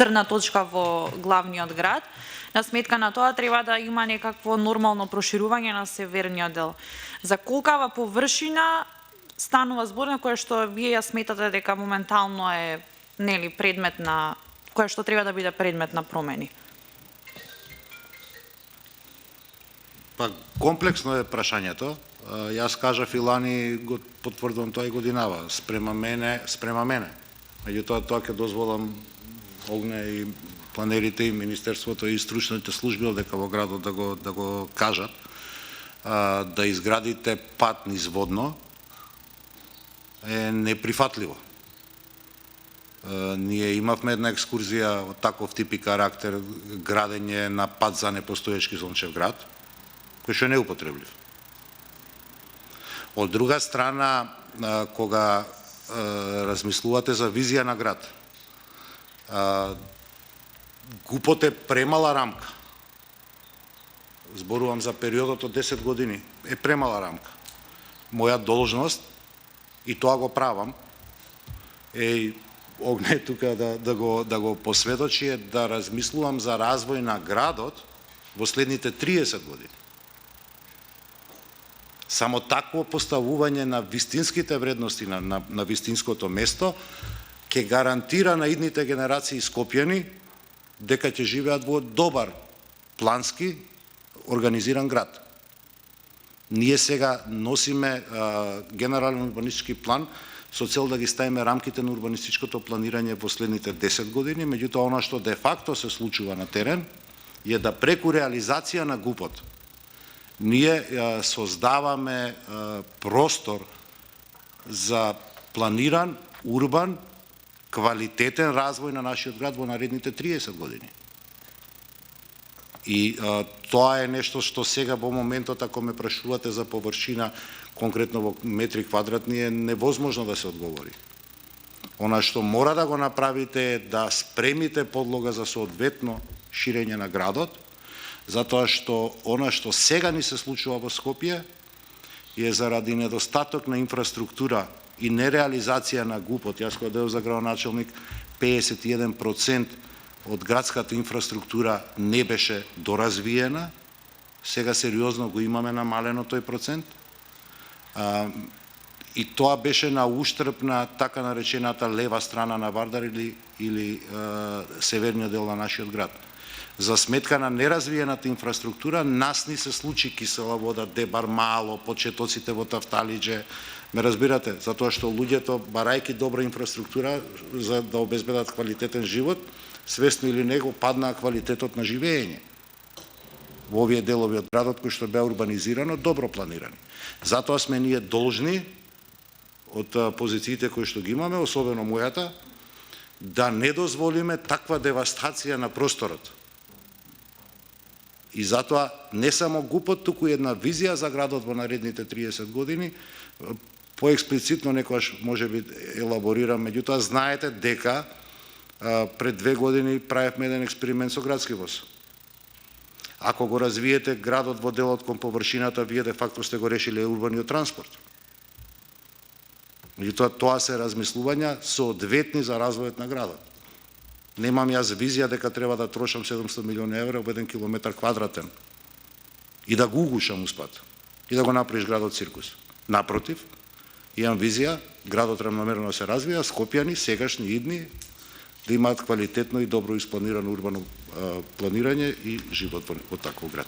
црна точка во главниот град. На сметка на тоа треба да има некакво нормално проширување на северниот дел. За колкава површина станува збор на која што вие ја сметате дека моментално е нели предмет на која што треба да биде предмет на промени? Па комплексно е прашањето. Јас кажав и лани, го потврдувам тоа и годинава, спрема мене. Меѓутоа тоа ќе дозволам Огне и планерите и Министерството и стручните служби одека во градот да го кажат, да изградите пат низводно е неприфатливо. Ние имавме една екскурзија од таков тип и карактер, градење на пат за непостоечки Зончев град, кој што е неупотреблив. Од друга страна, кога размислувате за визија на град, ГУП-от е премала рамка. Зборувам за периодот од 10 години. Е премала рамка. Моја должност, и тоа го правам, е Огне тука да го посведочи, е да размислувам за развој на градот во следните 30 години. Само такво поставување на вистинските вредности на вистинското место ќе гарантира на идните генерации скопјани дека ќе живеат во добар плански организиран град. Ние сега носиме генерален урбанистички план со цел да ги ставиме рамките на урбанистичкото планирање во следните 10 години, меѓутоа она што де факто се случува на терен е да преку реализација на ГУП-от ние создаваме простор за планиран, урбан, квалитетен развој на нашиот град во наредните 30 години. И тоа е нешто што сега во моментот, ако ме прашувате за површина, конкретно во метри квадратни, е невозможно да се одговори. Она што мора да го направите е да спремите подлога за соодветно ширење на градот, затоа што она што сега ни се случува во Скопје е заради недостаток на инфраструктура и нереализација на ГУП-от. Јас кога дојдов за градоначалник, 51% од градската инфраструктура не беше доразвиена. Сега сериозно го имаме намалено тој процент. И тоа беше на уштрб на така наречената лева страна на Вардар или северниот дел на нашиот град. За сметка на неразвиената инфраструктура, нас ни се случи Кисела вода, Дебар, Мало, почетоците во Тафталиџе. Ме разбирате? Затоа што луѓето, барајќи добра инфраструктура за да обезбедат квалитетен живот, свесно или не го паднаа квалитетот на живење во овие делови од градот кои што беа урбанизирано, добро планирани. Затоа сме ние должни од позициите кои што ги имаме, особено мојата, да не дозволиме таква девастација на просторот. И затоа не само ГУП-от, туку една визија за градот во наредните 30 години, поексплицитно некојаш може би елаборирам, меѓутоа знаете дека пред 2 години правевме еден експеримент со градски воз. Ако го развиете градот во делот кон површината, вие де факто сте го решиле урбаниот транспорт. Меѓутоа тоа се размислувања соодветни за развојот на градот. Немам јас визија дека треба да трошам 700 милиони евра во 1 километар квадратен и да го угушам успат и да го направиш градот циркус. Напротив, имам визија градот рамномерно да се развија, скопјани, сегашни, идни, да имаат квалитетно и добро испланирано урбано планирање и живот во таков град.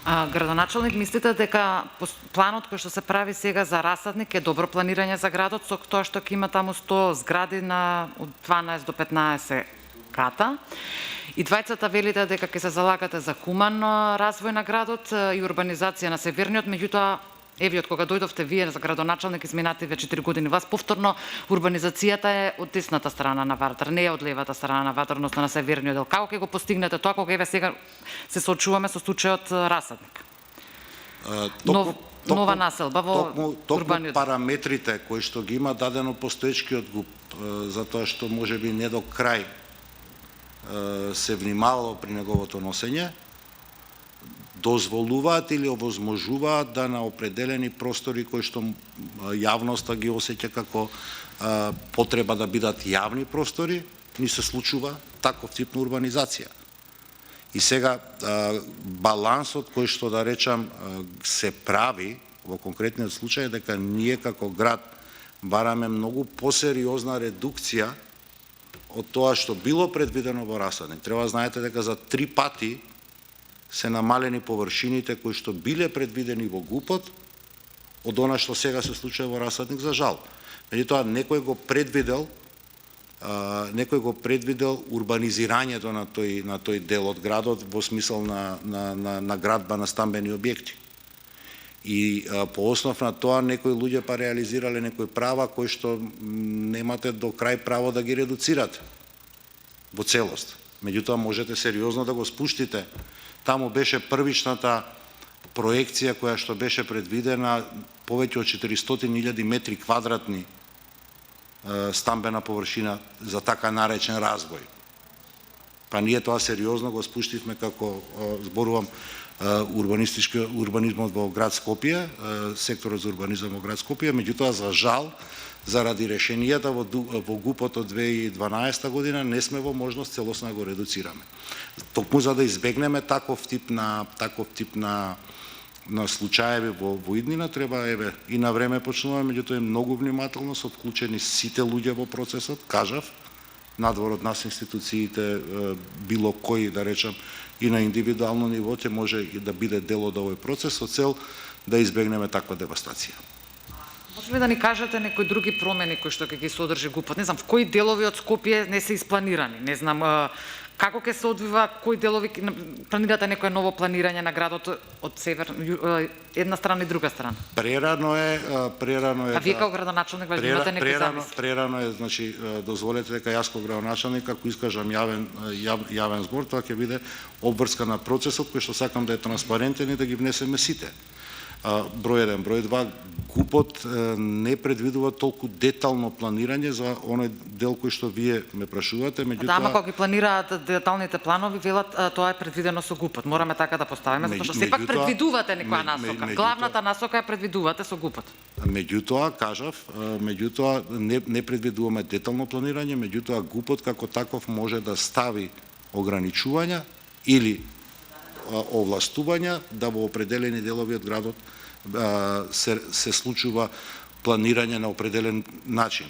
Градоначалник, мислите дека планот кој што се прави сега за Расадник е добро планирање за градот, со тоа што ќе има таму 100 згради од 12 до 15 ката? И двајцата велите дека ќе се залагате за хуман развој на градот и урбанизација на северниот, меѓутоа еве од кога дојдовте вие за градоначалник изминативе 4 години вас, повторно урбанизацијата е од десната страна на Вардар, не е од левата страна на Вардар, односно на северниот дел. Како ќе го постигнете тоа кога еве сега се соочуваме со случајот Расадник? Нова населба во урбаниот. Параметрите кои што ги има дадено постоечкиот ГУП, затоа што можеби не до крај се внимавало при неговото носење, дозволуваат или овозможуваат да на определени простори кои што јавноста ги осеќа како потреба да бидат јавни простори, ни се случува таков тип на урбанизација. И сега балансот кој што да речам се прави во конкретниот случај е дека ние како град бараме многу посериозна редукција од тоа што било предвидено во расадник. Треба знаете дека за 3 пати се намалени површините кои што биле предвидени во ГУП-от од она што сега се случува во расадник за жал. Меѓутоа некој го предвидел урбанизирањето на тој дел од градот во смисла на градба на стамбени објекти. И по основ на тоа некои луѓе па реализирале некои права кои што немате до крај право да ги редуцирате во целост. Меѓутоа можете сериозно да го спуштите. Таму беше првичната проекција која што беше предвидена повеќе од 400.000 метри квадратни стамбена површина за така наречен развој. Па ние тоа сериозно го спуштивме како, зборувам, урбанизмот во град Скопје, секторот за урбанизам во град Скопје, меѓутоа за жал, заради решенијата во ГУП-от од 2012 година не сме во можност целосно да го редуцираме. Токму за да избегнеме таков тип на случаеви во иднина, треба и на време почнуваме, меѓутоа е многу внимателно, се вклучени сите луѓе во процесот, кажав, надвор од нас институциите, било кој, да речам, и на индивидуално ниво ќе може и да биде дел од овој процес со цел да избегнеме таква девастација. Може ли да ни кажете некои други промени кои што ќе ги содржи ГУП-от? Не знам, в кои делови од Скопје не се испланирани? Не знам, како ќе се одвива, кои делови планирате некое ново планирање на градот од север, една страна и друга страна? Прерано е. А вие како градоначалник веќе имате некои замисли? Прерано е, значи дозволете дека јас како градоначалник ако искажам јавен збор, тоа ќе биде обврска на процесот кој што сакам да е транспарентен и да ги внесеме сите. Број 1, број 2, ГУП-от не предвидува толку детално планирање за оној дел кој што вие ме прашувате, меѓутоа... Да, ама кога ги планираат деталните планови, велат тоа е предвидено со ГУП-от. Мораме така да поставиме, затоа што сепак предвидувате некоја насока. Главната насока ја предвидувате со ГУП-от. Меѓутоа, кажав, не предвидуваме детално планирање, меѓутоа ГУП-от како таков може да стави ограничувања или овластувања да во определени делови од градот се случува планирање на определен начин.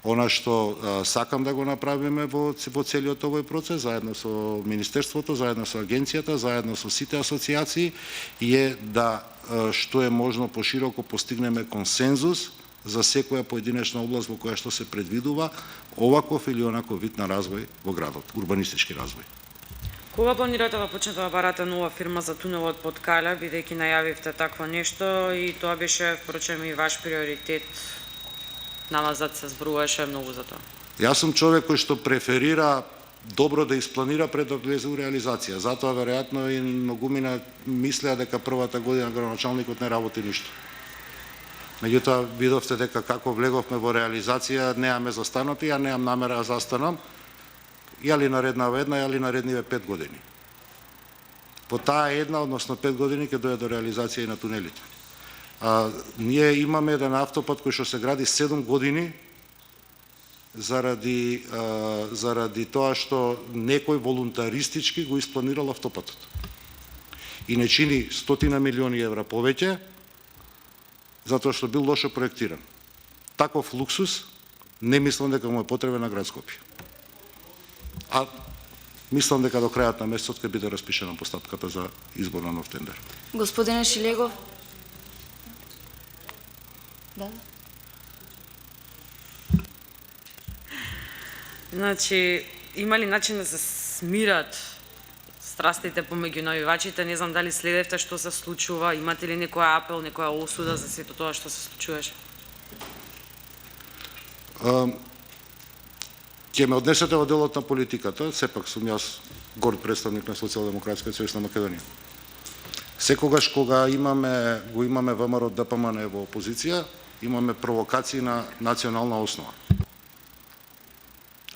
Она што сакам да го направиме во целиот овој процес, заедно со Министерството, заедно со Агенцијата, заедно со сите асоциации, е да што е можно пошироко постигнеме консензус за секоја поединечна област во која што се предвидува оваков или онаков вид на развој во градот, урбанистички развој. Кога планирате да почнете да барате нова фирма за тунелот под Каля, бидејќи најавивте такво нешто и тоа беше, впрочем, и ваш приоритет, намазат се зборуваше многу за тоа? Јас сум човек кој што преферира добро да испланира пред да влезе у реализација. Затоа веројатно и многумина мислеа дека првата година градоначалникот не работи ништо. Меѓутоа видовте дека како влеговме во реализација, немаме застанати, ја немам намера да застанам, јали нареднава една, јали наредниве 5 години. По таа една, односно 5 години, ќе дојде до реализација и на тунелите. Ние имаме еден автопат кој што се гради 7 години заради тоа што некој волунтаристички го испланирал автопатот. И не чини 100 милиони евра повеќе, затоа што бил лошо проектиран. Таков луксус не мислам дека му е потребен на град Скопје. А мислам дека до крајот на месецот ќе биде распишена постапката за избор на нов тендер. Господине Шилегов. Да. Значи, има ли начин да се смират страстите помеѓу навивачите? Не знам дали следевте што се случува, имате ли некој апел, некоја осуда за сето тоа што се случуваше? Ќе ме однесете во делот на политиката, сепак сум јас горд представник на Социјалдемократска сојуз на Македонија. Секогаш кога го имаме ВМРО ДПМН во опозиција, имаме провокации на национална основа.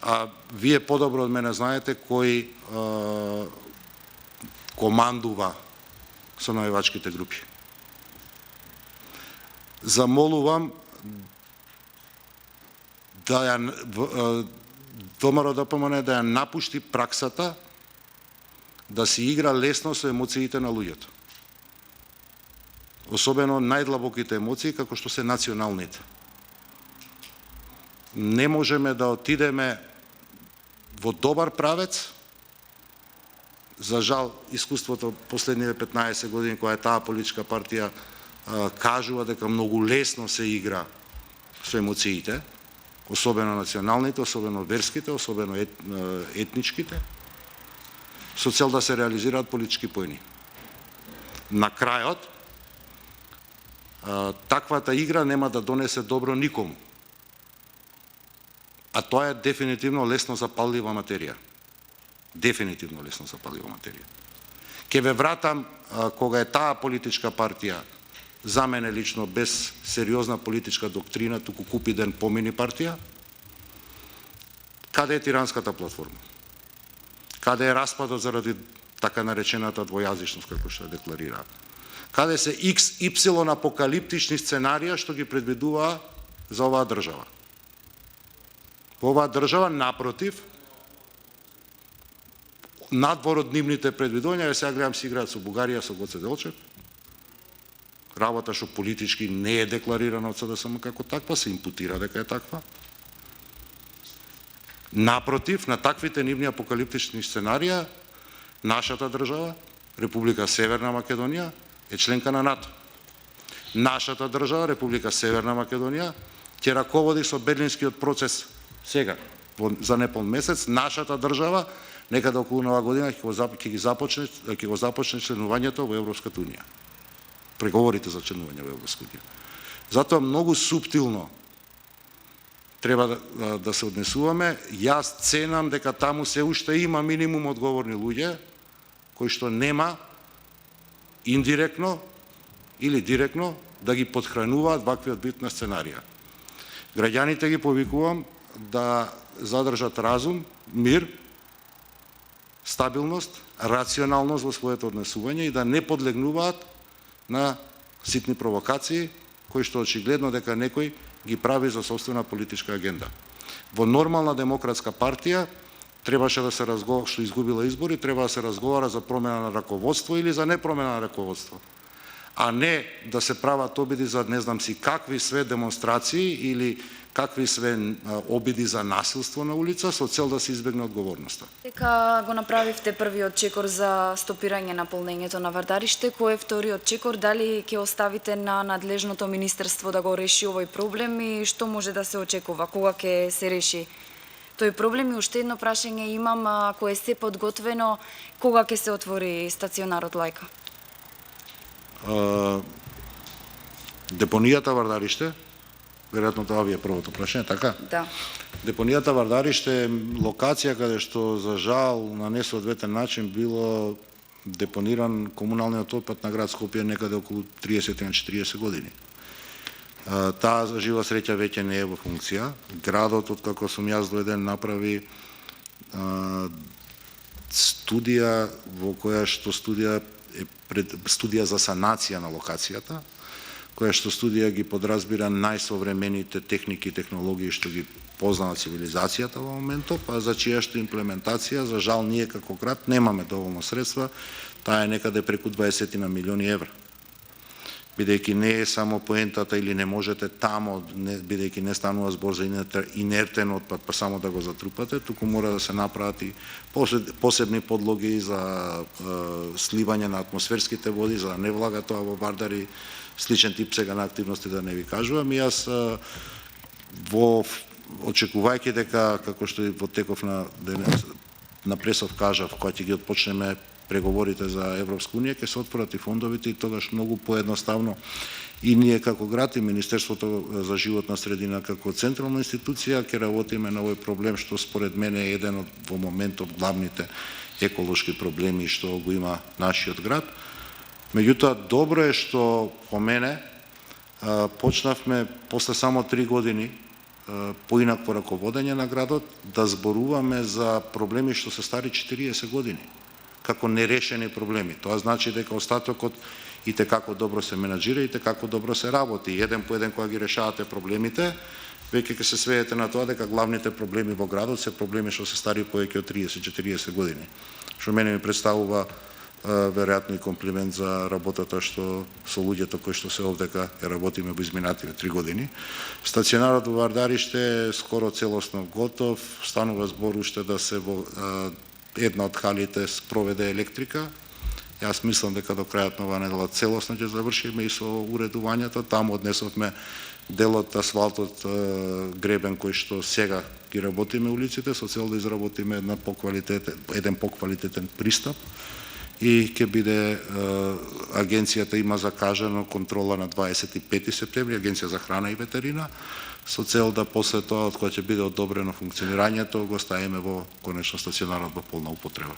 А вие подобро од мене знаете кој командува со навивачките групи. Замолувам ВМРО-ДПМНЕ да ја напушти праксата да се игра лесно со емоциите на луѓето. Особено најдлабоките емоции, како што се националните. Не можеме да отидеме во добар правец. За жал, искуството последните 15 години, која е таа политичка партија, кажува дека многу лесно се игра со емоциите, особено националните, особено верските, особено етничките, со цел да се реализираат политички поени. На крајот, таквата игра нема да донесе добро никому. А тоа е дефинитивно лесно запаллива материја. Дефинитивно лесно запаллива материја. Ке ве вратам кога е таа политичка партија, за мене лично без сериозна политичка доктрина, туку купи ден помини партија, каде е тиранската платформа? Каде е распадот заради така наречената двојазичност, како што ја декларира? Каде се XY апокалиптични сценарија што ги предвидуваа за оваа држава? Во оваа држава, напротив, надвор од нивните предвидувања, сега гледам се играат со Бугарија, со Гоце Делчев, работа што политички не е декларирана од СДСМ како таква, се импутира дека е таква. Напротив, на таквите нивни апокалиптични сценарија, нашата држава, Република Северна Македонија, е членка на НАТО. Нашата држава, Република Северна Македонија, ќе раководи со Берлинскиот процес сега, за непол месец. Нашата држава, некаде околу нова година, ќе го започне членувањето во Европската унија. Преговорите за членување во Европската унија. Затоа многу суптилно треба да се однесуваме. Јас ценам дека таму се уште има минимум одговорни луѓе, кои што нема индиректно или директно да ги подхрануваат ваквиот вид на сценарија. Граѓаните ги повикувам да задржат разум, мир, стабилност, рационалност во своето однесување и да не подлегнуваат на ситни провокации, кои што очигледно дека некој ги прави за собствена политичка агенда. Во нормална демократска партија требаше да се разговара, што изгубила избори, треба да се разговара за промена на раководство или за непромена на раководство, а не да се прават обиди за не знам си какви све демонстрации или какви све обиди за насилство на улица со цел да се избегне одговорноста. Дека го направивте првиот чекор за стопирање на полнењето на Вардариште, кој е вториот чекор? Дали ќе оставите на надлежното министерство да го реши овој проблем и што може да се очекува? Кога ќе се реши тој проблем? И уште едно прашање имам, ако е се подготвено, кога ќе се отвори стационарот Лајка? Депонијата Вардариште, веројатно тоа ви е првото прашање, така? Да. Депонијата Вардариште е локација каде што за жал на несоодветен начин било депониран комуналниот отпад на град Скопје некаде околу 30-40 години. Таа за жива среќа веќе не е во функција. Градот, откако сум јас дојден, направи студија во која што студија за санација на локацијата, која што студија ги подразбира најсовремените техники и технологии што ги познава цивилизацијата во моментот, а за чија што имплементација, за жал, ние како град немаме доволно средства. Таа е некаде преку 20 милиони евра. Бидејќи не е само поентата или не можете тамо, бидејќи не станува збор за инертен отпад, па само да го затрупате, туку мора да се направат и посебни подлоги за сливање на атмосферските води, за да не влага тоа во Вардар и сличен тип сега на активности да не ви кажувам. И јас очекувајќи дека, како што и во теков на пресов кажав, кога ќе ги отпочнеме преговорите за Европска унија, ќе се отворат и фондовите и тогаш многу поедноставно и ние како град и Министерството за животна средина како централна институција ќе работиме на овој проблем што според мене е еден од во моментот главните еколошки проблеми што го има нашиот град. Меѓутоа, добро е што по мене почнавме после само 3 години поинакво раководење на градот да зборуваме за проблеми што се стари 40 години, како нерешени проблеми. Тоа значи дека остатокот и те како добро се менаџира и те како добро се работи. Еден по еден кога ги решавате проблемите, веќе ќе се сведете на тоа дека главните проблеми во градот се проблеми што се стари повеќе од 30-40 години. Што мене ми представува веројатно и комплимент за работата што со луѓето кои што се овдека ја работиме во изминативе 3 години. Стационарот во Вардарище е скоро целосно готов, станува збор уште да се во една од халите спроведе електрика. Јас мислам дека до крајот на оваа недела целосно ќе завршиме и со уредувањето. Таму однесовме делот асфалтот гребен кој што сега ги работиме улиците со цел да изработиме еден поквалитетен пристап и ќе биде агенцијата има закажано контрола на 25 септември, агенција за храна и ветерина, со цел да после тоа, од кога ќе биде одобрено функционирањето, го ставиме во конечно стационарот во полна употреба.